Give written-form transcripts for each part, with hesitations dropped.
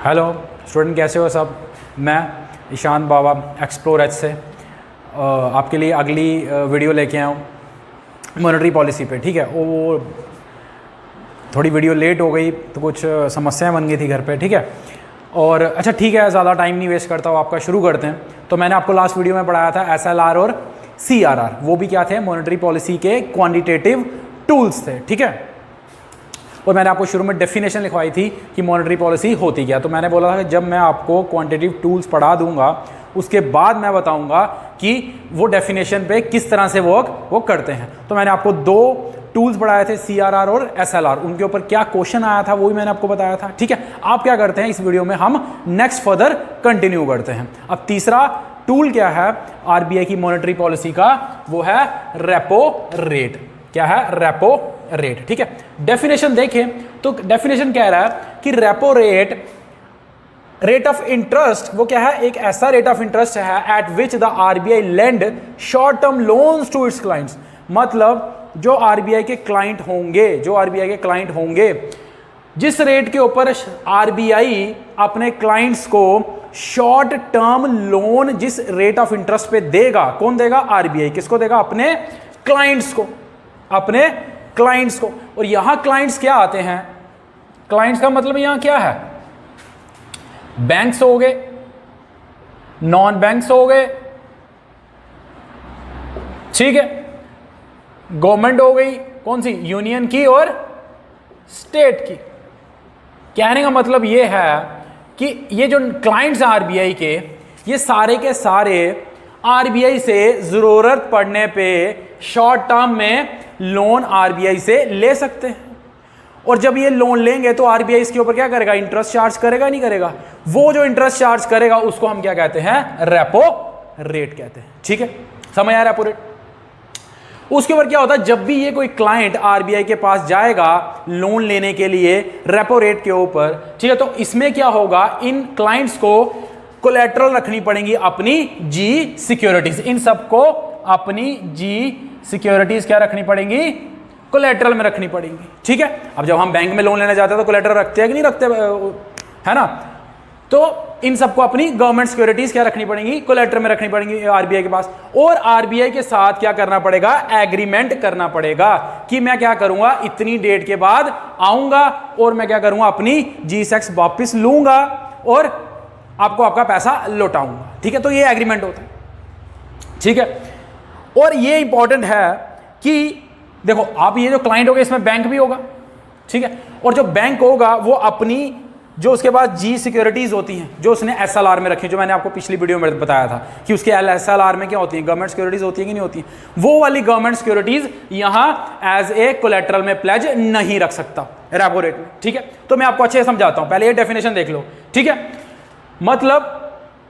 Hello student, कैसे हो सब। मैं ईशान बाबा एक्सप्लोर एच से आपके लिए अगली वीडियो लेके आया हूँ मॉनेटरी पॉलिसी पे। ठीक है, वो थोड़ी वीडियो लेट हो गई तो कुछ समस्याएं बन गई थी घर पे। ठीक है, और अच्छा ठीक है, ज़्यादा टाइम नहीं वेस्ट करता हूँ, आपका शुरू करते हैं। तो मैंने आपको लास्ट वीडियो में पढ़ाया था SLR और CRR, वो भी क्या थे, मॉनेटरी पॉलिसी के क्वांटिटेटिव टूल्स थे। ठीक है, और मैंने आपको शुरू में डेफिनेशन लिखवाई थी कि मॉनेटरी पॉलिसी होती क्या। तो मैंने बोला था कि जब मैं आपको क्वांटिटेटिव टूल्स पढ़ा दूंगा उसके बाद मैं बताऊंगा कि वो डेफिनेशन पे किस तरह से वो करते हैं। तो मैंने आपको दो टूल्स पढ़ाए थे, CRR और SLR, उनके ऊपर क्या क्वेश्चन आया था वो भी मैंने आपको बताया था। ठीक है, आप क्या करते हैं, इस वीडियो में हम नेक्स्ट फर्दर कंटिन्यू करते हैं। अब तीसरा टूल क्या है RBI की मॉनेटरी पॉलिसी का, वो है रेपो रेट। क्या है? Repo rate. ठीक है, डेफिनेशन देखें तो डेफिनेशन कह रहा है कि रेपो रेट ऑफ इंटरेस्ट, वो क्या है, एक ऐसा रेट ऑफ इंटरेस्ट है at which the RBI lend short term loans to its clients. मतलब जो RBI के क्लाइंट होंगे, जिस रेट के ऊपर RBI अपने क्लाइंट्स को शॉर्ट टर्म लोन जिस रेट ऑफ इंटरेस्ट पे देगा, कौन देगा? RBI। किसको देगा? अपने क्लाइंट्स को। और यहां क्लाइंट्स क्या आते हैं? क्लाइंट्स का मतलब यहां क्या है? बैंक्स हो गए, नॉन बैंक्स हो गए, ठीक है, गवर्नमेंट हो गई, कौन सी? यूनियन की और स्टेट की। कहने का मतलब ये है कि ये जो क्लाइंट्स हैं RBI के, ये सारे के सारे RBI से जरूरत पड़ने पे शॉर्ट टर्म में लोन RBI से ले सकते हैं। और जब ये लोन लेंगे तो RBI इसके ऊपर क्या करेगा? इंटरेस्ट चार्ज करेगा, नहीं करेगा? वो जो इंटरेस्ट चार्ज करेगा उसको हम क्या कहते हैं? रेपो रेट कहते हैं। ठीक है, समझ आ रहा है? Repo rate. उसके ऊपर क्या होता है, जब भी ये कोई क्लाइंट RBI के पास जाएगा लोन लेने के लिए रेपो रेट के ऊपर, ठीक है, तो इसमें क्या होगा, इन क्लाइंट्स को कोलेटरल रखनी पड़ेंगी अपनी G सिक्योरिटीज। इन सबको अपनी G सिक्योरिटीज क्या रखनी पड़ेंगी? कोलेटरल में रखनी पड़ेंगी। ठीक है, अब जब हम बैंक में लोन लेने जाते हैं तो कोलेटरल रखते हैं कि नहीं रखते, है ना? तो इन सबको अपनी गवर्नमेंट सिक्योरिटीज क्या रखनी पड़ेंगी? कोलेटरल में रखनी पड़ेंगी RBI के पास। और RBI के साथ क्या करना पड़ेगा? एग्रीमेंट करना पड़ेगा कि मैं क्या करूंगा, इतनी डेट के बाद आऊंगा और मैं क्या करूंगा, अपनी G-Secs वापस लूंगा और आपको आपका पैसा लौटाऊंगा। ठीक है, तो ये एग्रीमेंट होता है। ठीक है, और ये इंपॉर्टेंट है कि देखो, आप ये जो क्लाइंट होगा इसमें बैंक भी होगा, ठीक है, और जो बैंक होगा वो अपनी जो उसके पास G सिक्योरिटीज होती हैं जो उसने SLR में रखी, जो मैंने आपको पिछली वीडियो में बताया था कि उसके SLR में क्या होती हैं, गवर्नमेंट सिक्योरिटीज होती है कि नहीं होती, वो वाली गवर्नमेंट सिक्योरिटीज यहां एज ए कोलेटरल में प्लेज नहीं रख सकता रेपो रेट में। ठीक है, तो मैं आपको अच्छे से समझाता हूं, पहले ये डेफिनेशन देख लो। ठीक है, मतलब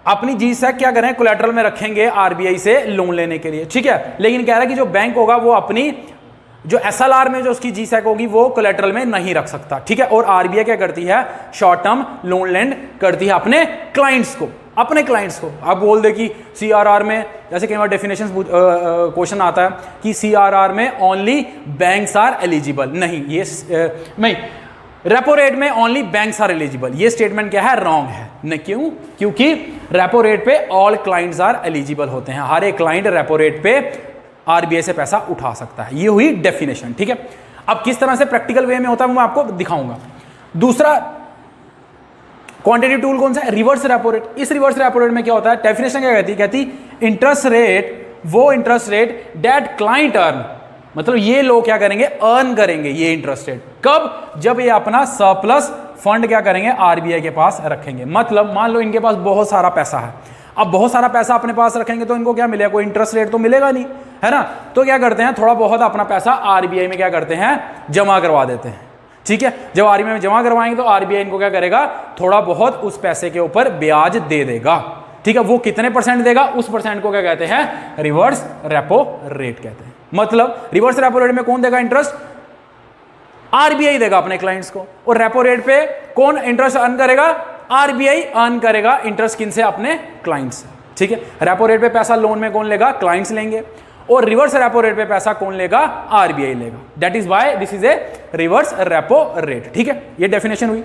अपनी G-Sec क्या करें, कोलेटरल में रखेंगे RBI से लोन लेने के लिए। ठीक है, लेकिन कह रहा है कि जो बैंक होगा वो अपनी जो SLR में जो उसकी G-Sec होगी वो कोलेटरल में नहीं रख सकता। ठीक है, और RBI क्या करती है, शॉर्ट टर्म लोन लेंड करती है अपने क्लाइंट्स को। आप बोल दे कि CRR में, जैसे कई बार डेफिनेशन क्वेश्चन आता है कि CRR में ओनली बैंक्स आर एलिजिबल, नहीं, ये नहीं, रेपो रेट में ओनली बैंक्स आर एलिजिबल, ये स्टेटमेंट क्या है, रॉन्ग है। न क्यों? क्योंकि रेपो रेट पे ऑल क्लाइंट्स आर एलिजिबल होते हैं, हर एक क्लाइंट रेपो रेट पे RBI से पैसा उठा सकता है। ये हुई डेफिनेशन। ठीक है, अब किस तरह से प्रैक्टिकल वे में होता है मैं आपको दिखाऊंगा। दूसरा क्वांटिटेटिव टूल कौन सा है? Reverse repo rate. इस रिवर्स रेपो रेट में क्या होता है, डेफिनेशन क्या कहती इंटरेस्ट रेट, वो interest rate that client earn, मतलब ये लोग क्या करेंगे, अर्न करेंगे ये इंटरेस्ट रेट। कब? जब ये अपना सरप्लस फंड क्या करेंगे, RBI के पास रखेंगे। मतलब मान लो इनके पास बहुत सारा पैसा है, अब बहुत सारा पैसा अपने पास रखेंगे तो इनको क्या मिलेगा, कोई इंटरेस्ट रेट तो मिलेगा नहीं, है ना? तो क्या करते हैं, थोड़ा बहुत अपना पैसा RBI में क्या करते हैं, जमा करवा देते हैं। ठीक है, जब RBI में जमा करवाएंगे तो RBI इनको क्या करेगा, थोड़ा बहुत उस पैसे के ऊपर ब्याज दे देगा। ठीक है, वो कितने % देगा, उस % को क्या कहते हैं, रिवर्स रेपो रेट कहते हैं। मतलब रिवर्स रेपो रेट में कौन देगा इंटरेस्ट, RBI देगा अपने क्लाइंट्स को, और रेपो रेट पे कौन इंटरेस्ट अर्न करेगा, RBI अर्न करेगा इंटरेस्ट किन से, अपने क्लाइंट्स से। ठीक है, रेपो रेट पे पैसा लोन में कौन लेगा, क्लाइंट्स लेंगे, और रिवर्स रेपो रेट पे पैसा कौन लेगा, RBI लेगा। That is why this is a reverse repo rate. ठीक है, ये डेफिनेशन हुई।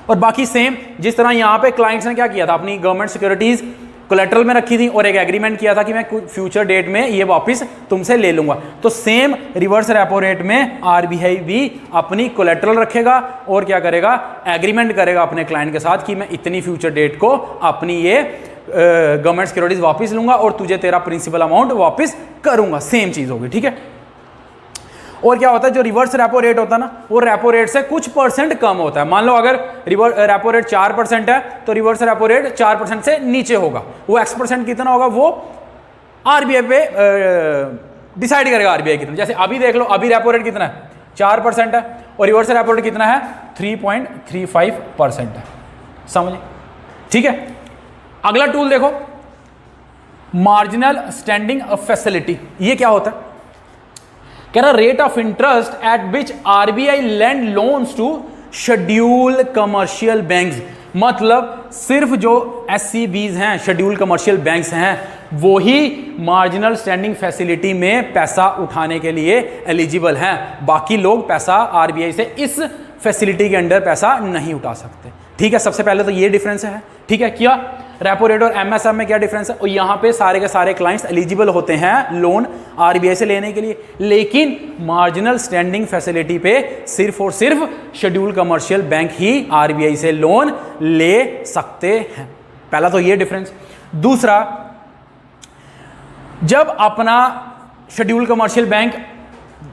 और बाकी सेम जिस तरह यहाँ पे क्लाइंट्स ने क्या किया था, अपनी गवर्नमेंट सिक्योरिटीज कोलेट्रल में रखी थी और एक एग्रीमेंट किया था कि मैं फ्यूचर डेट में ये वापस तुमसे ले लूंगा, तो सेम रिवर्स रेपो रेट में आरबीआई भी अपनी कोलेट्रल रखेगा और क्या करेगा, एग्रीमेंट करेगा अपने क्लाइंट के साथ कि मैं इतनी फ्यूचर डेट को अपनी ये गवर्नमेंट सिक्योरिटीज वापस लूंगा और तुझे तेरा प्रिंसिपल अमाउंट वापस करूंगा। सेम चीज होगी, ठीक है। और क्या होता है, जो रिवर्स रेपो रेट होता है ना, वो रेपो रेट से कुछ परसेंट कम होता है। मान लो अगर रेपो रेट 4% है तो रिवर्स रेपो रेट 4% से नीचे होगा। वो x% कितना होगा वो आरबीआई पे डिसाइड करेगा, आरबीआई कितना। जैसे अभी देख लो, अभी रेपो रेट कितना है, 4% है और रिवर्स रेपो रेट कितना है, 3.35% है। समझे, ठीक है। अगला टूल देखो, मार्जिनल स्टैंडिंग फैसिलिटी। ये क्या होता है, कह रहा rate of interest at which RBI lend loans to schedule commercial banks. मतलब सिर्फ जो एससीबीज हैं, शेड्यूल कमर्शियल बैंक्स हैं, वो ही मार्जिनल स्टैंडिंग फैसिलिटी में पैसा उठाने के लिए एलिजिबल हैं। बाकी लोग पैसा आरबीआई से इस फैसिलिटी के अंडर पैसा नहीं उठा सकते, ठीक है। सबसे पहले तो ये डिफरेंस है, ठीक है। क्या रेपो रेट और एमएसएफ में क्या डिफरेंस है, और यहाँ पे सारे के सारे क्लाइंट्स एलिजिबल होते हैं लोन आरबीआई से लेने के लिए, लेकिन मार्जिनल स्टैंडिंग फैसिलिटी पे सिर्फ और सिर्फ शेड्यूल कमर्शियल बैंक ही आरबीआई से लोन ले सकते हैं। पहला तो ये डिफरेंस। दूसरा, जब अपना शेड्यूल कमर्शियल बैंक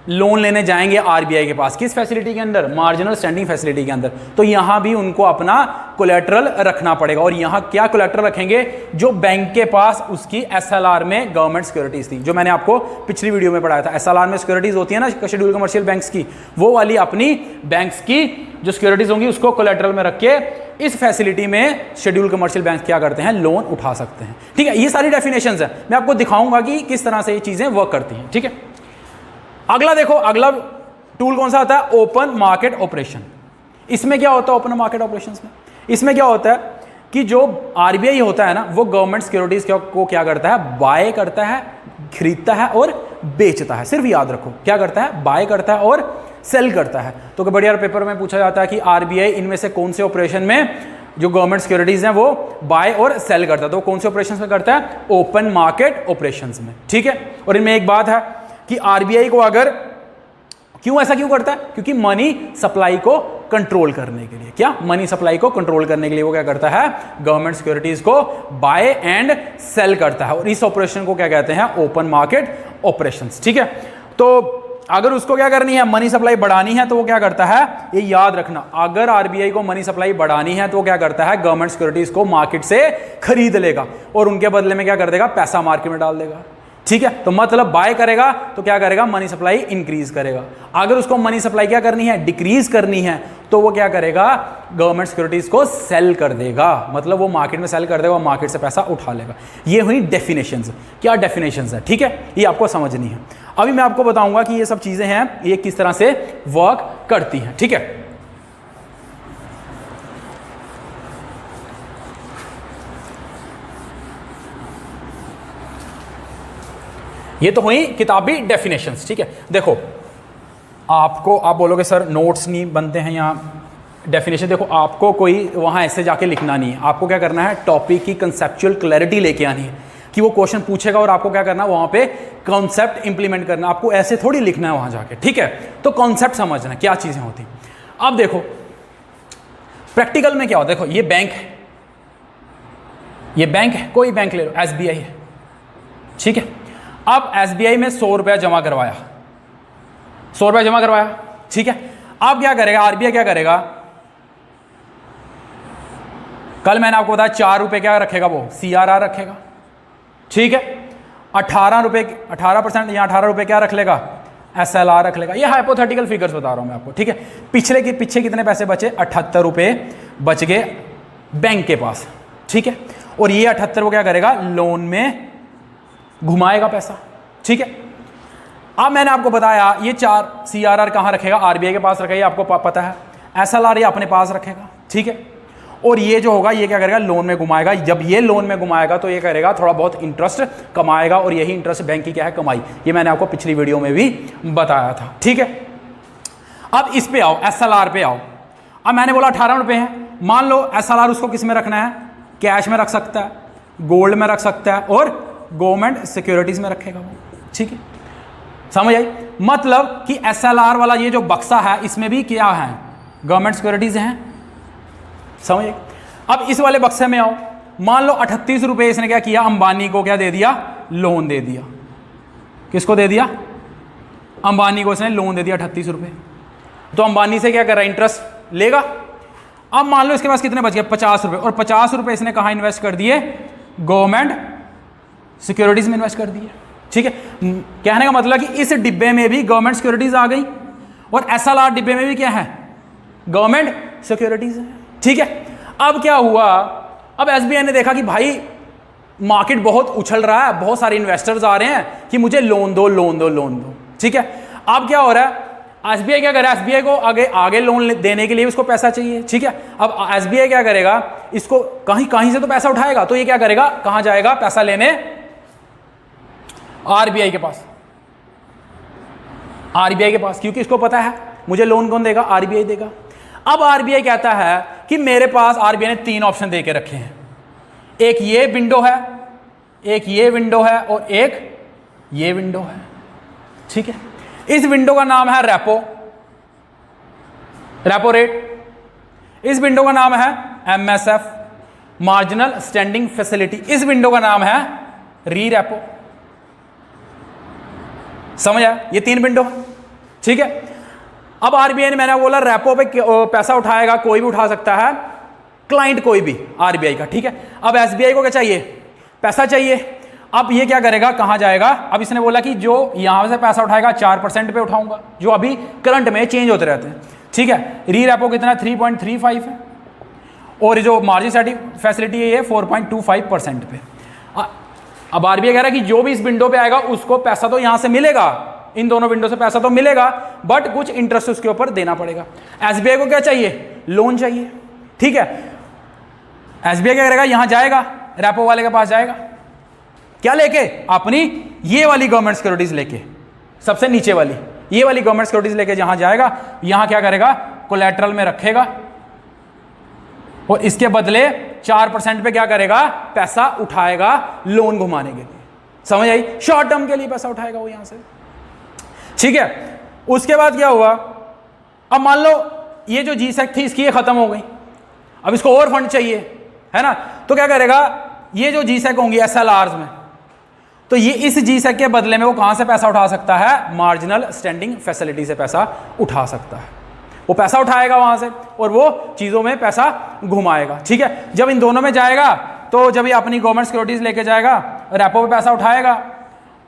लोन लेने जाएंगे आरबीआई के पास, किस फैसिलिटी के अंदर, मार्जिनल स्टैंडिंग फैसिलिटी के अंदर, तो यहां भी उनको अपना कोलेट्रल रखना पड़ेगा। और यहां क्या कोलेट्रल रखेंगे, जो बैंक के पास उसकी एसएलआर में गवर्नमेंट सिक्योरिटीज थी, जो मैंने आपको पिछली वीडियो में पढ़ाया था। एसएलआर में सिक्योरिटीज होती है ना शेड्यूल कमर्शियल बैंक्स की, वो वाली अपनी बैंक्स की जो सिक्योरिटीज होंगी उसको कोलेट्रल में रख के इस फैसिलिटी में शेड्यूल कमर्शियल बैंक क्या करते हैं, लोन उठा सकते हैं, ठीक है। ये सारी डेफिनेशंस है, मैं आपको दिखाऊंगा कि किस तरह से ये चीजें वर्क करती हैं, ठीक है। अगला देखो, अगला टूल कौन सा आता है, ओपन मार्केट ऑपरेशन। इसमें क्या होता है ओपन मार्केट ऑपरेशंस में, इसमें क्या होता है कि जो आरबीआई होता है ना, वो गवर्नमेंट सिक्योरिटीज को क्या करता है, बाय करता है, खरीदता है और बेचता है। सिर्फ याद रखो क्या करता है, बाय करता है और सेल करता है। तो बढ़िया पेपर में पूछा जाता है कि आरबीआई इनमें से कौन से ऑपरेशन में जो गवर्नमेंट सिक्योरिटीज हैं वो बाय और सेल करता है, तो कौन से ऑपरेशंस में करता है, ओपन मार्केट ऑपरेशंस में, ठीक है। और इनमें एक बात है कि आरबीआई को अगर क्यों ऐसा क्यों करता है, क्योंकि मनी सप्लाई को कंट्रोल करने के लिए, क्या मनी सप्लाई को कंट्रोल करने के लिए वो क्या करता है, गवर्नमेंट सिक्योरिटीज को बाय एंड सेल करता है। और इस ऑपरेशन को क्या कहते हैं, ओपन मार्केट ऑपरेशंस, ठीक है। तो अगर उसको क्या करनी है, मनी सप्लाई बढ़ानी है, तो वो क्या करता है, ये याद रखना, अगर आरबीआई को मनी सप्लाई बढ़ानी है तो वो क्या करता है, गवर्नमेंट सिक्योरिटीज को मार्केट से खरीद लेगा और उनके बदले में क्या कर देगा, पैसा मार्केट में डाल देगा, ठीक है। तो मतलब बाय करेगा तो क्या करेगा, मनी सप्लाई इंक्रीज करेगा। अगर उसको मनी सप्लाई क्या करनी है, डिक्रीज करनी है, तो वो क्या करेगा, गवर्नमेंट सिक्योरिटीज को सेल कर देगा, मतलब वो मार्केट में सेल कर देगा और मार्केट से पैसा उठा लेगा। ये हुई डेफिनेशंस। क्या डेफिनेशंस है, ठीक है, ये आपको समझनी है। अभी मैं आपको बताऊंगा कि ये सब चीजें हैं ये किस तरह से वर्क करती हैं, ठीक है। ये तो हुई किताबी डेफिनेशंस, ठीक है। देखो आपको, आप बोलोगे सर नोट्स नहीं बनते हैं यहाँ डेफिनेशन, देखो आपको कोई वहाँ ऐसे जाके लिखना नहीं है, आपको क्या करना है, टॉपिक की कंसेप्चुअल क्लैरिटी लेके आनी है कि वो क्वेश्चन पूछेगा और आपको क्या करना है, वहाँ पे कॉन्सेप्ट इंप्लीमेंट करना, आपको ऐसे थोड़ी लिखना है वहाँ जाके, ठीक है। तो कॉन्सेप्ट समझना क्या चीज़ें होती हैं। अब देखो प्रैक्टिकल में क्या होता है, देखो ये बैंक है, ये बैंक है, कोई बैंक ले लो, एसबीआई है, ठीक है। अब एसबीआई में 100 रुपया जमा करवाया, 100 रुपया जमा करवाया, ठीक है। अब क्या करेगा आरबीआई, क्या करेगा, कल मैंने आपको बताया 4 रुपए क्या रखेगा, वो सीआरआर रखेगा, ठीक है। 18% या 18 रुपए क्या रख लेगा, एसएलआर रख लेगा। ये हाइपोथेटिकल फिगर्स बता रहा हूं मैं आपको, ठीक है। पीछे कितने पैसे बचे, 78 रुपए बच गए बैंक के पास, ठीक है। और ये 78 को क्या करेगा, लोन में घुमाएगा पैसा, ठीक है। अब मैंने आपको बताया ये 4 सीआरआर कहां रखेगा, आरबीआई के पास रखेगा, आपको पता है। एसएलआर ये अपने पास रखेगा, ठीक है। और ये जो होगा ये क्या करेगा, लोन में घुमाएगा। जब ये लोन में घुमाएगा तो ये करेगा, थोड़ा बहुत इंटरेस्ट कमाएगा, और यही इंटरेस्ट बैंक की क्या है, कमाई। ये मैंने आपको पिछली वीडियो में भी बताया था, ठीक है। अब इस पे आओ, एसएलआर पे आओ। अब मैंने बोला 18 रुपए हैं, मान लो SLR उसको किस में रखना है, कैश में रख सकता है, गोल्ड में रख सकता है और गवर्नमेंट सिक्योरिटीज में रखेगा वो, ठीक है, समझ आई। मतलब कि SLR वाला ये जो बक्सा है इसमें भी क्या है, गवर्नमेंट सिक्योरिटीज हैं, समझ आई। अब इस वाले बक्से में आओ, मान लो 38 रुपये इसने क्या किया, अंबानी को क्या दे दिया, लोन दे दिया। किसको दे दिया, अंबानी को इसने लोन दे दिया 38 रुपये। तो अंबानी से क्या कर रहा है, इंटरेस्ट लेगा। अब मान लो इसके पास कितने बच गए, 50 रुपये, और 50 रुपये इसने कहाँ इन्वेस्ट कर दिए, गवर्नमेंट सिक्योरिटीज में इन्वेस्ट कर दिए, ठीक है। कहने का मतलब कि इस डिब्बे में भी गवर्नमेंट सिक्योरिटीज आ गई और SLR डिब्बे में भी क्या है, गवर्नमेंट सिक्योरिटीज है, ठीक है। अब क्या हुआ, अब SBI ने देखा कि भाई मार्केट बहुत उछल रहा है, बहुत सारे इन्वेस्टर्स आ रहे हैं कि मुझे लोन दो लोन दो लोन दो, ठीक है। अब क्या हो रहा है, SBI क्या करे, SBI को आगे लोन देने के लिए उसको पैसा चाहिए, ठीक है। अब SBI क्या करेगा, इसको कहीं से तो पैसा उठाएगा, तो ये क्या करेगा, कहां जाएगा पैसा लेने, RBI के पास, RBI के पास, क्योंकि इसको पता है मुझे लोन कौन देगा, RBI देगा। अब RBI कहता है कि मेरे पास, RBI ने 3 ऑप्शन दे के रखे हैं, एक ये विंडो है, एक ये विंडो है और एक ये विंडो है, ठीक है। इस विंडो का नाम है रेपो रेट, इस विंडो का नाम है MSF, मार्जिनल स्टैंडिंग फैसिलिटी, इस विंडो का नाम है री रेपो, समझ आया, ये 3 विंडो, ठीक है। अब RBI ने, मैंने बोला रेपो पे पैसा उठाएगा, कोई भी उठा सकता है, क्लाइंट कोई भी RBI का, ठीक है। अब SBI को क्या चाहिए, पैसा चाहिए। अब ये क्या करेगा, कहां जाएगा, अब इसने बोला कि जो यहां से पैसा उठाएगा 4% पे उठाऊंगा, जो अभी करंट में चेंज होते रहते हैं, ठीक है। री रेपो कितना 3.35 है और जो मार्जिन फैसिलिटी है ये 4.25% पे। अब RBI कह रहा है कि जो भी इस विंडो पे आएगा उसको पैसा तो यहां से मिलेगा, इन दोनों विंडो से पैसा तो मिलेगा, बट कुछ इंटरेस्ट उसके ऊपर देना पड़ेगा। SBI को क्या चाहिए, लोन चाहिए, ठीक है। SBI क्या करेगा, यहां जाएगा, रेपो वाले के पास जाएगा, क्या लेके, अपनी ये वाली गवर्नमेंट सिक्योरिटीज लेके, सबसे नीचे वाली ये वाली गवर्नमेंट सिक्योरिटीज लेके जहां जाएगा, यहां क्या करेगा, कोलैटरल में रखेगा और इसके बदले 4% पे क्या करेगा, पैसा उठाएगा लोन घुमाने के लिए, समझ आई, शॉर्ट टर्म के लिए पैसा उठाएगा वो यहां से, ठीक है। उसके बाद क्या हुआ, अब मान लो ये जो GSEC थी इसकी ये खत्म हो गई, अब इसको और फंड चाहिए, है ना, तो क्या करेगा, ये जो GSEC होंगी SLRs में, तो ये इस GSEC के बदले में वो कहां से पैसा उठा सकता है, मार्जिनल स्टैंडिंग फैसिलिटी से पैसा उठा सकता है, वो पैसा उठाएगा वहां से और वो चीजों में पैसा घुमाएगा, ठीक है। जब इन दोनों में जाएगा, तो जब ये अपनी गवर्नमेंट सिक्योरिटीज लेके जाएगा, रेपो पे पैसा उठाएगा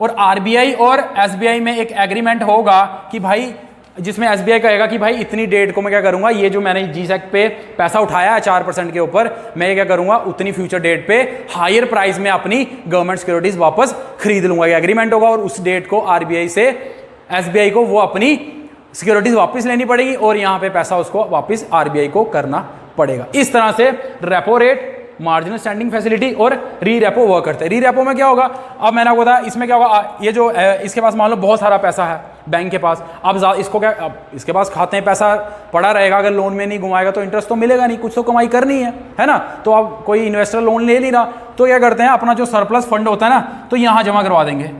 और RBI और SBI में एक एग्रीमेंट होगा कि भाई, जिसमें SBI कहेगा कि भाई इतनी डेट को मैं क्या करूंगा, ये जो मैंने GSEC पे पैसा उठाया है 4% के ऊपर, मैं क्या करूंगा, उतनी फ्यूचर डेट पे हायर प्राइस में अपनी गवर्नमेंट सिक्योरिटीज वापस खरीद लूंगा, ये एग्रीमेंट होगा। और उस डेट को RBI से SBI को वो अपनी सिक्योरिटीज वापस लेनी पड़ेगी और यहाँ पे पैसा उसको वापस RBI को करना पड़ेगा। इस तरह से repo rate, marginal standing facility और री रेपो वर्क करते हैं। री रेपो में क्या होगा, अब मैंने आपको बताया, इसमें क्या होगा, ये जो इसके पास मान लो बहुत सारा पैसा है बैंक के पास, अब इसको क्या, अब इसके पास खाते में पैसा पड़ा रहेगा, अगर लोन में नहीं घुमाएगा तो इंटरेस्ट तो मिलेगा नहीं, कुछ तो कमाई करनी है ना। तो अब कोई इन्वेस्टर लोन ले नहीं रहा, तो क्या करते हैं, अपना जो सरप्लस फंड होता है ना, तो यहाँ जमा करवा देंगे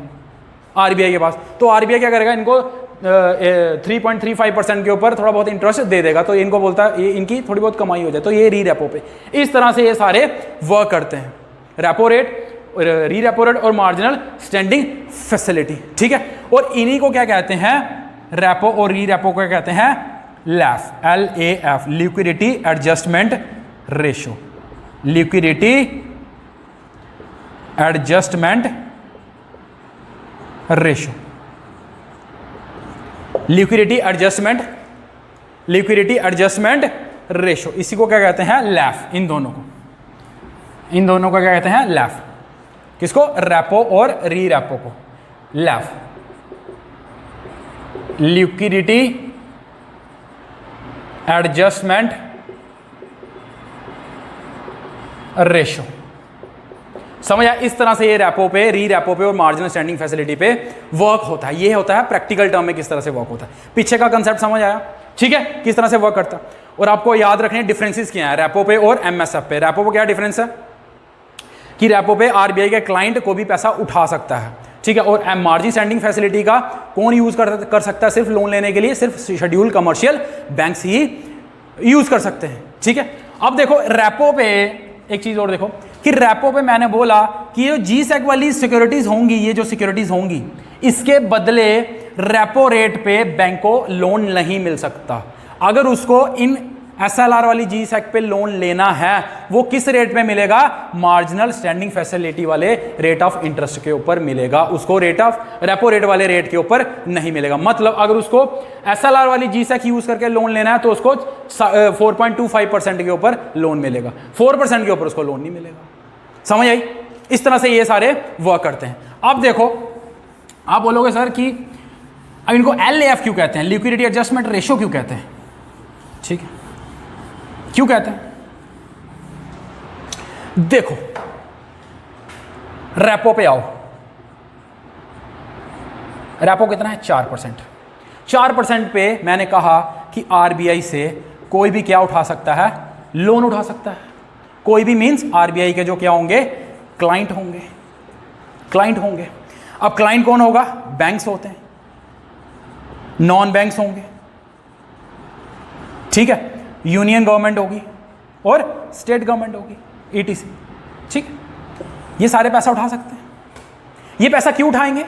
RBI के पास। तो RBI क्या करेगा, इनको 3.35% के ऊपर थोड़ा बहुत इंटरेस्ट दे देगा, तो इनको बोलता है ये इनकी थोड़ी बहुत कमाई हो जाए, तो ये री रेपो पे। इस तरह से ये सारे वर्क करते हैं, रेपो रेट, री रेपो रेट और मार्जिनल स्टैंडिंग फैसिलिटी, ठीक है। और इन्हीं को क्या कहते हैं, रेपो और री रेपो को क्या कहते हैं, LAF, LAF, liquidity adjustment ratio, liquidity adjustment ratio, liquidity adjustment ratio, इसी को क्या कहते हैं, LAF। इन दोनों को क्या कहते हैं, LAF। किसको, रेपो और री रेपो को, LAF, लिक्विडिटी एडजस्टमेंट रेशो, समझ आया। इस तरह से ये रेपो पे, री रेपो पे और मार्जिनल स्टैंडिंग फैसिलिटी पे वर्क होता है। ये होता है प्रैक्टिकल टर्म में किस तरह से वर्क होता है। पीछे का कंसेप्ट समझ आया, ठीक है, किस तरह से वर्क करता है। और आपको याद रखने डिफरेंसेस क्या है रेपो पे और एमएसएफ पे। रेपो पे क्या डिफरेंस है कि रेपो पे आरबीआई के क्लाइंट को भी पैसा उठा सकता है, ठीक है, और मार्जिन स्टैंडिंग फैसिलिटी का कौन यूज कर सकता है? सिर्फ लोन लेने के लिए सिर्फ शेड्यूल कमर्शियल बैंक्स ही यूज कर सकते हैं, ठीक है। अब देखो रेपो पे एक चीज और देखो कि रेपो पे मैंने बोला कि ये जी सेक वाली सिक्योरिटीज होंगी, ये जो सिक्योरिटीज होंगी इसके बदले रेपो रेट पे बैंक को लोन नहीं मिल सकता। अगर उसको इन एसएलआर वाली जी सेक पे लोन लेना है वो किस रेट पे मिलेगा? मार्जिनल स्टैंडिंग फैसिलिटी वाले रेट ऑफ इंटरेस्ट के ऊपर मिलेगा, उसको रेट ऑफ रेपो रेट वाले रेट के ऊपर नहीं मिलेगा। मतलब अगर उसको एसएलआर वाली जी सेक यूज करके लोन लेना है तो उसको 4.25% के ऊपर लोन मिलेगा, 4% के ऊपर उसको लोन नहीं मिलेगा। समझ आई? इस तरह से ये सारे वर्क करते हैं। अब देखो आप बोलोगे सर कि अब इनको LAF क्यों कहते हैं, लिक्विडिटी एडजस्टमेंट रेशियो क्यों कहते हैं, ठीक है, क्यों कहते हैं? देखो रेपो पे आओ, रेपो कितना है? 4%। 4% पे मैंने कहा कि आरबीआई से कोई भी क्या उठा सकता है? लोन उठा सकता है। कोई भी मींस आरबीआई के जो क्या होंगे? क्लाइंट होंगे, क्लाइंट होंगे। अब क्लाइंट कौन होगा? बैंक्स होते हैं, नॉन बैंक्स होंगे, ठीक है, यूनियन गवर्नमेंट होगी और स्टेट गवर्नमेंट होगी, ETC, ठीक। ये सारे पैसा उठा सकते हैं। ये पैसा क्यों उठाएंगे?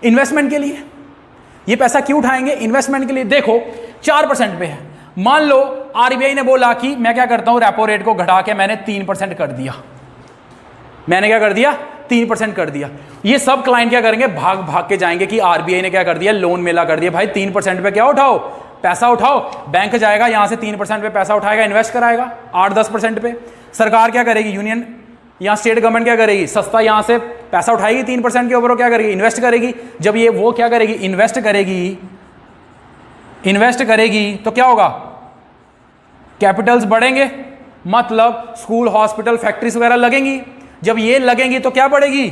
इन्वेस्टमेंट के लिए। ये पैसा क्यों उठाएंगे? इन्वेस्टमेंट के लिए। देखो 4% पे है, मान लो आरबीआई ने बोला कि मैं क्या करता हूं, रेपो रेट को घटा के मैंने 3% कर दिया। मैंने क्या कर दिया? 3% कर दिया। ये सब क्लाइंट क्या करेंगे? भाग भाग के जाएंगे कि आरबीआई ने क्या कर दिया? लोन मेला कर दिया। भाई 3% पे क्या उठाओ? पैसा उठाओ। बैंक जाएगा यहां से 3% पे पैसा उठाएगा, इन्वेस्ट कराएगा 8-10% पे। सरकार क्या करेगी? यूनियन या स्टेट गवर्नमेंट क्या करेगी? सस्ता यहां से पैसा उठाएगी 3% के ऊपर, वो क्या करेगी? इन्वेस्ट करेगी। जब ये वो क्या करेगी? इन्वेस्ट करेगी। इन्वेस्ट करेगी तो क्या होगा? कैपिटल्स बढ़ेंगे, मतलब स्कूल, हॉस्पिटल, फैक्ट्रीज वगैरह लगेंगी। जब ये लगेंगी तो क्या बढ़ेगी?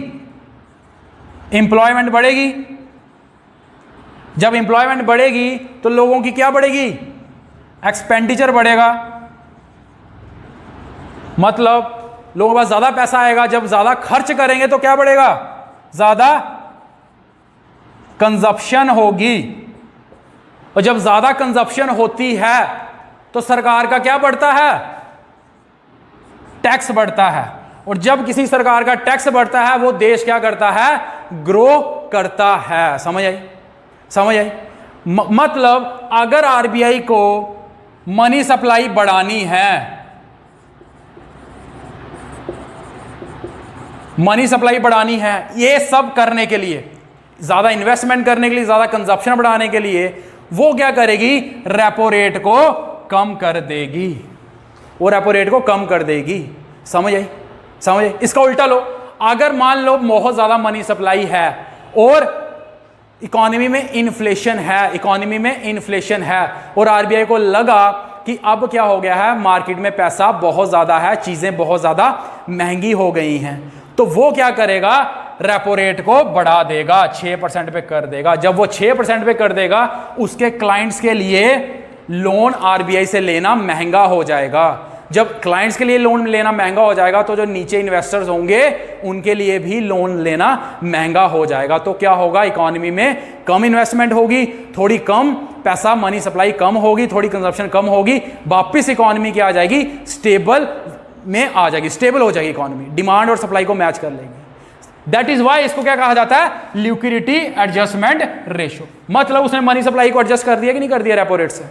एम्प्लॉयमेंट बढ़ेगी। जब एम्प्लॉयमेंट बढ़ेगी तो लोगों की क्या बढ़ेगी? एक्सपेंडिचर बढ़ेगा, मतलब लोगों के पास ज्यादा पैसा आएगा। जब ज्यादा खर्च करेंगे तो क्या बढ़ेगा? ज्यादा कंजप्शन होगी, और जब ज्यादा कंजप्शन होती है तो सरकार का क्या बढ़ता है? टैक्स बढ़ता है। और जब किसी सरकार का टैक्स बढ़ता है वो देश क्या करता है? ग्रो करता है। समझ आई? समझ आई? मतलब अगर आरबीआई को मनी सप्लाई बढ़ानी है, मनी सप्लाई बढ़ानी है, ये सब करने के लिए, ज्यादा इन्वेस्टमेंट करने के लिए, ज्यादा कंजप्शन बढ़ाने के लिए, वो क्या करेगी? रेपो रेट को कम कर देगी। वो रेपो रेट को कम कर देगी। समझ आई? समझ आई? इसका उल्टा लो, अगर मान लो बहुत ज्यादा मनी सप्लाई है और इकोनॉमी में इन्फ्लेशन है, इकोनॉमी में इन्फ्लेशन है, और आरबीआई को लगा कि अब क्या हो गया है? मार्केट में पैसा बहुत ज्यादा है, चीजें बहुत ज्यादा महंगी हो गई हैं, तो वो क्या करेगा? रेपो रेट को बढ़ा देगा, 6% पे कर देगा। जब वो 6% पे कर देगा, उसके क्लाइंट्स के लिए लोन आरबीआई से लेना महंगा हो जाएगा। जब क्लाइंट्स के लिए लोन लेना महंगा हो जाएगा तो जो नीचे इन्वेस्टर्स होंगे उनके लिए भी लोन लेना महंगा हो जाएगा। तो क्या होगा? इकोनॉमी में कम इन्वेस्टमेंट होगी, थोड़ी कम पैसा, मनी सप्लाई कम होगी, थोड़ी कंजप्शन कम होगी, वापस इकोनॉमी क्या आ जाएगी? स्टेबल में आ जाएगी, स्टेबल हो जाएगी इकोनॉमी, डिमांड और सप्लाई को मैच कर लेंगे। दैट इज वाई इसको क्या कहा जाता है? Liquidity adjustment ratio. मतलब उसने मनी सप्लाई को एडजस्ट कर दिया कि नहीं कर दिया रेपो रेट से?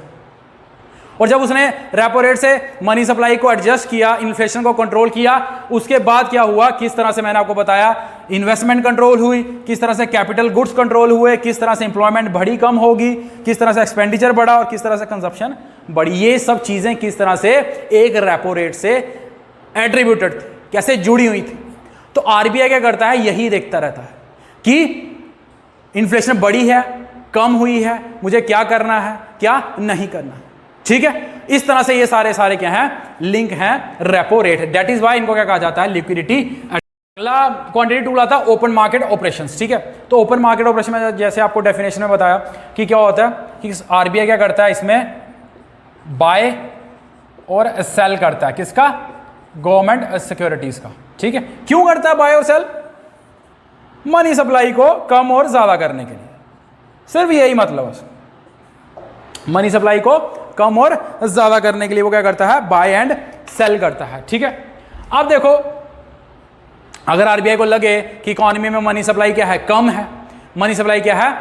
और जब उसने रेपो रेट से मनी सप्लाई को एडजस्ट किया, इन्फ्लेशन को कंट्रोल किया, उसके बाद क्या हुआ? किस तरह से मैंने आपको बताया, इन्वेस्टमेंट कंट्रोल हुई, किस तरह से कैपिटल गुड्स कंट्रोल हुए, किस तरह से एम्प्लॉयमेंट बढ़ी कम होगी, किस तरह से एक्सपेंडिचर बढ़ा और किस तरह से कंजप्शन बढ़ी। ये सब चीजें किस तरह से एक रेपो रेट से एट्रीब्यूटेड थी, कैसे जुड़ी हुई थी। तो आरबीआई क्या करता है? यही देखता रहता है कि इन्फ्लेशन बढ़ी है, कम हुई है, मुझे क्या करना है, क्या नहीं करना है। ठीक है, इस तरह से ये सारे क्या हैं? लिंक हैं repo rate. That is why इनको क्या कहा जाता है? लिक्विडिटी। अगला क्वांटिटी टूल आता है ओपन मार्केट ऑपरेशंस। ठीक है, तो ओपन मार्केट ऑपरेशन में जैसे आपको डेफिनेशन में बताया कि क्या होता है कि आरबीआई क्या करता है, इसमें बाय और सेल करता है, किसका? गवर्नमेंट सिक्योरिटीज का। ठीक है, क्यों करता है बाय और सेल? मनी सप्लाई को कम और ज्यादा करने के लिए, सिर्फ यही मतलब है। मनी सप्लाई को कम और ज्यादा करने के लिए वो क्या करता है? बाय एंड सेल करता है। ठीक है, अब देखो अगर आरबीआई को लगे कि इकोनॉमी में मनी सप्लाई क्या है? कम है। मनी सप्लाई क्या है?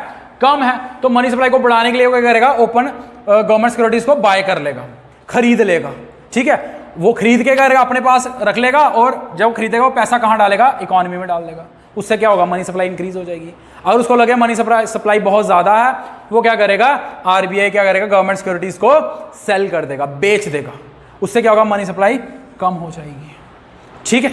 कम है। तो मनी सप्लाई को बढ़ाने के लिए वो क्या करेगा? ओपन गवर्नमेंट सिक्योरिटीज को बाय कर लेगा, खरीद लेगा। ठीक है, वो खरीद के करेगा, अपने पास रख लेगा, और जब खरीदेगा वो पैसा कहां डालेगा? इकोनॉमी में डाल देगा। उससे क्या होगा? मनी सप्लाई इंक्रीज हो जाएगी। अगर उसको लगे मनी सप्लाई बहुत ज्यादा है, वो क्या करेगा? आरबीआई क्या करेगा? गवर्नमेंट सिक्योरिटीज को सेल कर देगा, बेच देगा। उससे क्या होगा? मनी सप्लाई कम हो जाएगी। ठीक है,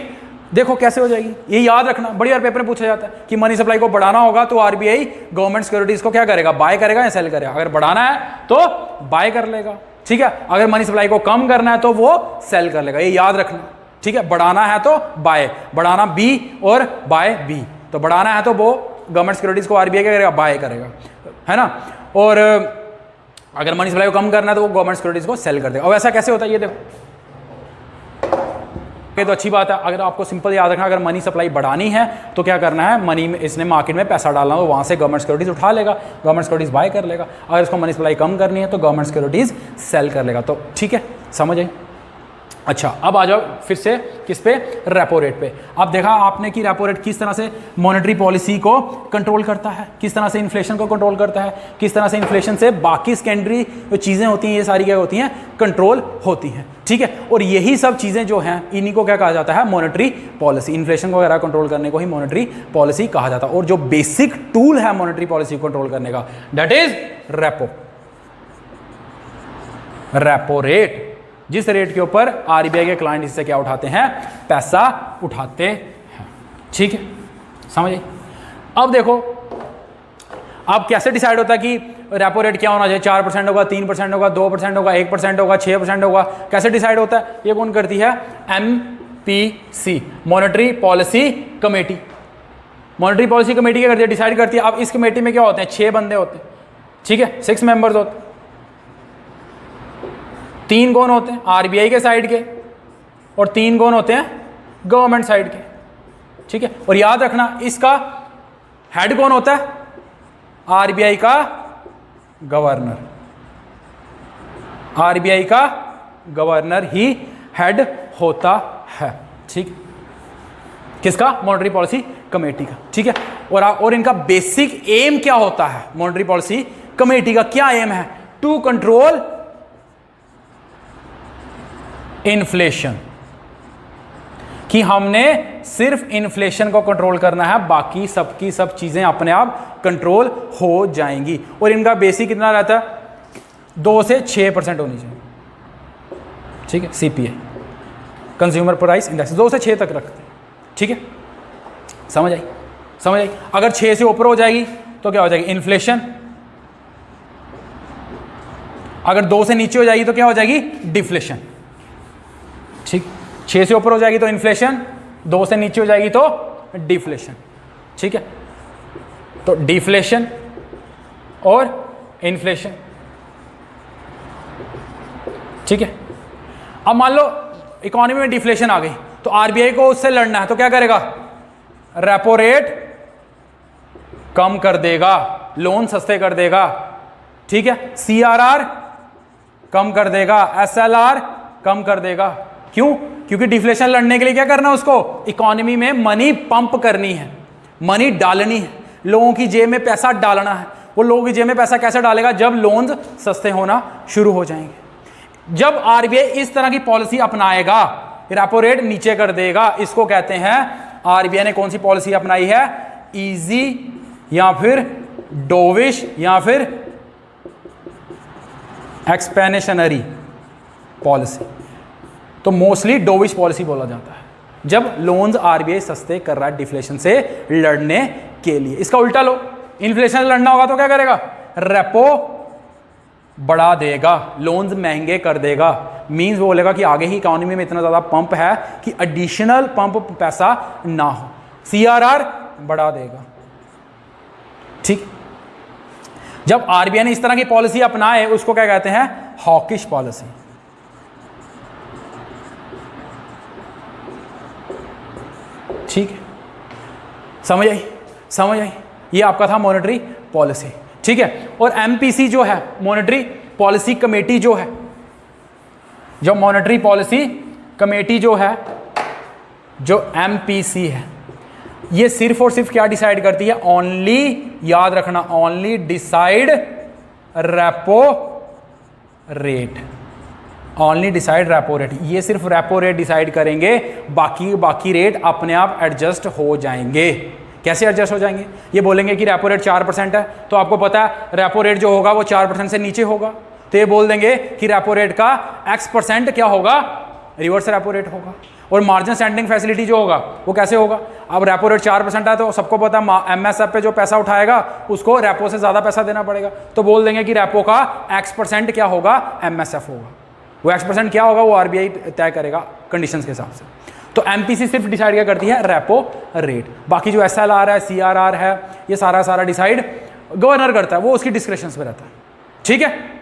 देखो कैसे हो जाएगी, ये याद रखना, बड़ी बार पेपर में पूछा जाता है कि मनी सप्लाई को बढ़ाना होगा तो आरबीआई गवर्नमेंट सिक्योरिटीज को क्या करेगा? बाय करेगा या सेल करेगा? अगर बढ़ाना है तो बाय कर लेगा। ठीक है, अगर मनी सप्लाई को कम करना है तो वो सेल कर लेगा, ये याद रखना। ठीक है, बढ़ाना है तो बाय, बढ़ाना बी और बाय बी। तो बढ़ाना है तो वो गवर्नमेंट सिक्योरिटीज को आरबीआई क्या करेगा? बाय करेगा, है ना। और अगर मनी सप्लाई को कम करना है तो वो गवर्नमेंट सिक्योरिटीज को सेल कर देगा। और ऐसा कैसे होता है ये देखो, तो अच्छी बात है। अगर आपको सिंपल याद रखना, अगर मनी सप्लाई बढ़ानी है तो क्या करना है? मनी में इसने मार्केट में पैसा डालना, तो वहां से गवर्नमेंट सिक्योरिटीज उठा लेगा, गवर्नमेंट सिक्योरिटीज बाय कर लेगा। अगर इसको मनी सप्लाई कम करनी है तो गवर्नमेंट सिक्योरिटीज सेल कर लेगा। तो ठीक है, समझ आई। अच्छा, अब आ जाओ फिर से किस पे? रेपो रेट पे। अब देखा आपने कि रेपो रेट किस तरह से मॉनेटरी पॉलिसी को कंट्रोल करता है, किस तरह से इन्फ्लेशन को कंट्रोल करता है, किस तरह से इन्फ्लेशन से बाकी सेकेंडरी जो चीज़ें होती हैं ये सारी क्या होती हैं? कंट्रोल होती हैं। ठीक है, और यही सब चीज़ें जो हैं इन्हीं को क्या कहा जाता है? Monetary policy. इन्फ्लेशन वगैरह कंट्रोल करने को ही मॉनेटरी पॉलिसी कहा जाता है। और जो बेसिक टूल है मॉनेटरी पॉलिसी को कंट्रोल करने का, that is repo. Repo rate, जिस रेट के ऊपर आरबीआई के क्लाइंट इससे क्या उठाते हैं? पैसा उठाते हैं। ठीक है, समझ आई। अब देखो अब कैसे डिसाइड होता है कि रेपो रेट क्या होना चाहिए? 4% होगा, 3% होगा, 2% होगा, 1% होगा, 6% होगा? कैसे डिसाइड होता है? ये कौन करती है? MPC, monetary policy committee. Monetary policy committee क्या करती है? डिसाइड करती है। अब इस कमेटी में क्या होते हैं? 6 बंदे होते हैं। ठीक है, 6 मेंबर्स होते हैं। 3 कौन होते हैं? आरबीआई के साइड के, और 3 कौन होते हैं? गवर्नमेंट साइड के। ठीक है, और याद रखना इसका हेड कौन होता है? आरबीआई का गवर्नर। आरबीआई का गवर्नर ही हेड होता है। ठीक, किसका? मॉनेटरी पॉलिसी कमेटी का। ठीक है, और इनका बेसिक एम क्या होता है? मॉनेटरी पॉलिसी कमेटी का क्या एम है? टू कंट्रोल इन्फ्लेशन, कि हमने सिर्फ इन्फ्लेशन को कंट्रोल करना है, बाकी सबकी सब चीजें अपने आप कंट्रोल हो जाएंगी। और इनका बेसिक कितना रहता है? 2 से 6% होनी चाहिए। ठीक है, सीपीआई, कंज्यूमर प्राइस इंडेक्स, 2 से 6 तक रखते हैं। ठीक है, समझ आई? समझ आई। अगर 6 से ऊपर हो जाएगी तो क्या हो जाएगी? इन्फ्लेशन। अगर 2 से नीचे हो जाएगी तो क्या हो जाएगी? डिफ्लेशन। ठीक, 6 से ऊपर हो जाएगी तो इन्फ्लेशन, 2 से नीचे हो जाएगी तो डिफ्लेशन। ठीक है, तो डिफ्लेशन और इन्फ्लेशन। ठीक है, अब मान लो इकोनॉमी में डिफ्लेशन आ गई तो आरबीआई को उससे लड़ना है तो क्या करेगा? रेपो रेट कम कर देगा, लोन सस्ते कर देगा। ठीक है, सीआरआर कम कर देगा, एसएलआर कम कर देगा। क्यों? क्योंकि डिफ्लेशन लड़ने के लिए क्या करना है उसको? इकोनॉमी में मनी पंप करनी है, मनी डालनी है, लोगों की जेब में पैसा डालना है। वो लोगों की जेब में पैसा कैसे डालेगा? जब लोन्स सस्ते होना शुरू हो जाएंगे। जब आरबीआई इस तरह की पॉलिसी अपनाएगा, रेपो रेट नीचे कर देगा, इसको कहते हैं, आरबीआई ने कौन सी पॉलिसी अपनाई है? इजी या फिर डोविश या फिर एक्सपेंशनरी पॉलिसी। तो मोस्टली डोविश पॉलिसी बोला जाता है जब लोन्स आरबीआई सस्ते कर रहा है डिफ्लेशन से लड़ने के लिए। इसका उल्टा लो, इन्फ्लेशन से लड़ना होगा तो क्या करेगा? रेपो बढ़ा देगा, लोन्स महंगे कर देगा। मींस वो बोलेगा कि आगे ही इकोनॉमी में इतना ज्यादा पंप है कि एडिशनल पंप पैसा ना हो। सीआरआर बढ़ा देगा। ठीक, जब आरबीआई ने इस तरह की पॉलिसी अपनाए उसको क्या कहते हैं? Hawkish policy. समझ आई, समझ आई। ये आपका था मॉनेटरी पॉलिसी, ठीक है। और एमपीसी जो है, मॉनेटरी पॉलिसी कमेटी जो है, जो मॉनेटरी पॉलिसी कमेटी जो है, जो एमपीसी है, ये सिर्फ और सिर्फ क्या डिसाइड करती है? ओनली, याद रखना, only decide repo rate, only decide repo rate. ये सिर्फ रेपो रेट डिसाइड करेंगे, बाकी रेट अपने आप एडजस्ट हो जाएंगे। कैसे एडजस्ट हो जाएंगे? ये बोलेंगे कि रेपो रेट 4% है, तो आपको पता है रेपो रेट जो होगा वो 4% से नीचे होगा, तो ये बोल देंगे कि रेपो रेट का X% क्या होगा? रिवर्स रेपो रेट होगा। और मार्जिन स्टैंडिंग फैसिलिटी जो होगा वो कैसे होगा? अब रेपो रेट 4% है तो सबको पता है MSF पे जो पैसा उठाएगा उसको रेपो से ज़्यादा पैसा देना पड़ेगा, तो बोल देंगे कि रेपो का X% क्या होगा? MSF होगा। वो X% क्या होगा वो RBI तय करेगा कंडीशंस के हिसाब से। तो एमपीसी सिर्फ डिसाइड क्या करती है? Repo rate. बाकी जो SLR है, CRR है, ये सारा डिसाइड गवर्नर करता है, वो उसकी डिस्क्रिप्शंस पे रहता है, ठीक है।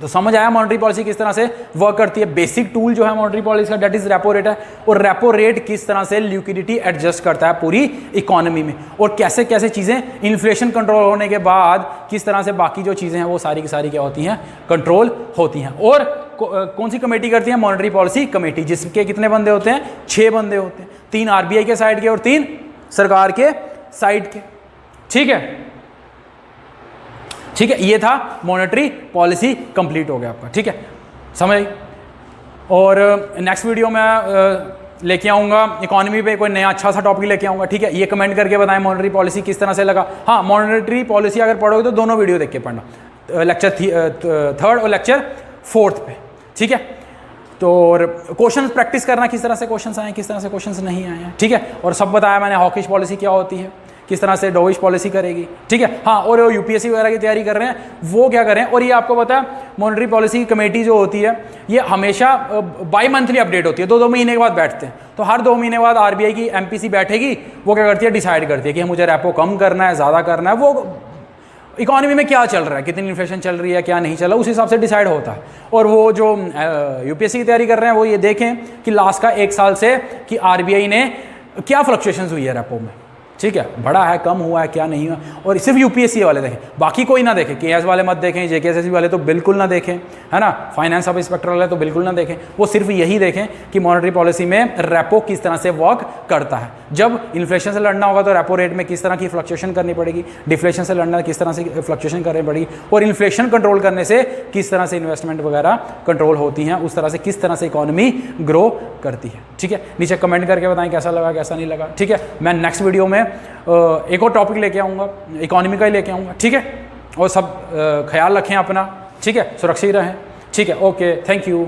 तो समझ आया मॉनेटरी पॉलिसी किस तरह से वर्क करती है। बेसिक टूल जो है मॉनेटरी पॉलिसी का दैट इज रेपो रेट है, और रेपो रेट किस तरह से लिक्विडिटी एडजस्ट करता है पूरी इकोनॉमी में, और कैसे कैसे चीज़ें इन्फ्लेशन कंट्रोल होने के बाद किस तरह से बाकी जो चीज़ें हैं वो सारी की सारी क्या होती हैं? कंट्रोल होती हैं। और कौन सी कमेटी करती है? मॉनेटरी पॉलिसी कमेटी, जिसके कितने बंदे होते हैं? 6 बंदे होते हैं, 3 RBI के साइड के और 3 सरकार के साइड के, ठीक है, ठीक है। ये था मॉनेटरी पॉलिसी कंप्लीट हो गया आपका, ठीक है, समझ आई। और नेक्स्ट वीडियो में लेके आऊँगा इकोनॉमी पे कोई नया अच्छा सा टॉपिक लेके आऊँगा, ठीक है। ये कमेंट करके बताएं मॉनेटरी पॉलिसी किस तरह से लगा। हाँ, मॉनेटरी पॉलिसी अगर पढ़ोगे तो दोनों वीडियो देख के पढ़ना, लेक्चर 3rd और लेक्चर 4th पे, ठीक है। तो और क्वेश्चन प्रैक्टिस करना, किस तरह से क्वेश्चंस आए, किस तरह से क्वेश्चंस नहीं आए हैं, ठीक है। और सब बताया मैंने, हॉकिश पॉलिसी क्या होती है, किस तरह से डोविश पॉलिसी करेगी, ठीक है। हाँ, और यूपीएससी वगैरह की तैयारी कर रहे हैं वो क्या करें। और ये आपको पता है मॉनेटरी पॉलिसी कमेटी जो होती है ये हमेशा बाई मंथली अपडेट होती है, 2-2 महीने के बाद बैठते हैं। तो हर 2 महीने बाद RBI की एमपीसी बैठेगी, वो क्या करती है? डिसाइड करती है कि मुझे रेपो कम करना है, ज़्यादा करना है, वो इकोनॉमी में क्या चल रहा है, कितनी इन्फ्लेशन चल रही है, क्या नहीं चल रहा, उस हिसाब से डिसाइड होता है। और वो जो यूपीएससी की तैयारी कर रहे हैं वो ये देखें कि लास्ट का 1 साल से कि RBI ने क्या फ्लक्चुएशंस हुई है रेपो में, ठीक है, बढ़ा है, कम हुआ है, क्या नहीं हुआ। और सिर्फ यूपीएससी वाले देखें, बाकी कोई ना देखें, केएस वाले मत देखें, जेकेएसएससी वाले तो बिल्कुल ना देखें, है ना, फाइनेंस सब इंस्पेक्टर वाले तो बिल्कुल ना देखें। वो सिर्फ यही देखें कि मॉनेटरी पॉलिसी में रेपो किस तरह से वर्क करता है। जब इन्फ्लेशन से लड़ना होगा तो रेपो रेट में किस तरह की फ्लक्चुएशन करनी पड़ेगी, डिफ्लेशन से लड़ना किस तरह से फ्लक्चुएशन करनी पड़ेगी, और इन्फ्लेशन कंट्रोल करने से किस तरह से इन्वेस्टमेंट वगैरह कंट्रोल होती हैं, उस तरह से किस तरह से इकोनॉमी ग्रो करती है, ठीक है। नीचे कमेंट करके बताएं कैसा लगा, कैसा नहीं लगा, ठीक है। मैं नेक्स्ट वीडियो में एक और टॉपिक लेके आऊँगा, इकोनॉमी का ही लेके आऊँगा, ठीक है। और सब ख्याल रखें अपना, ठीक है, सुरक्षित रहें, ठीक है। Okay, thank you.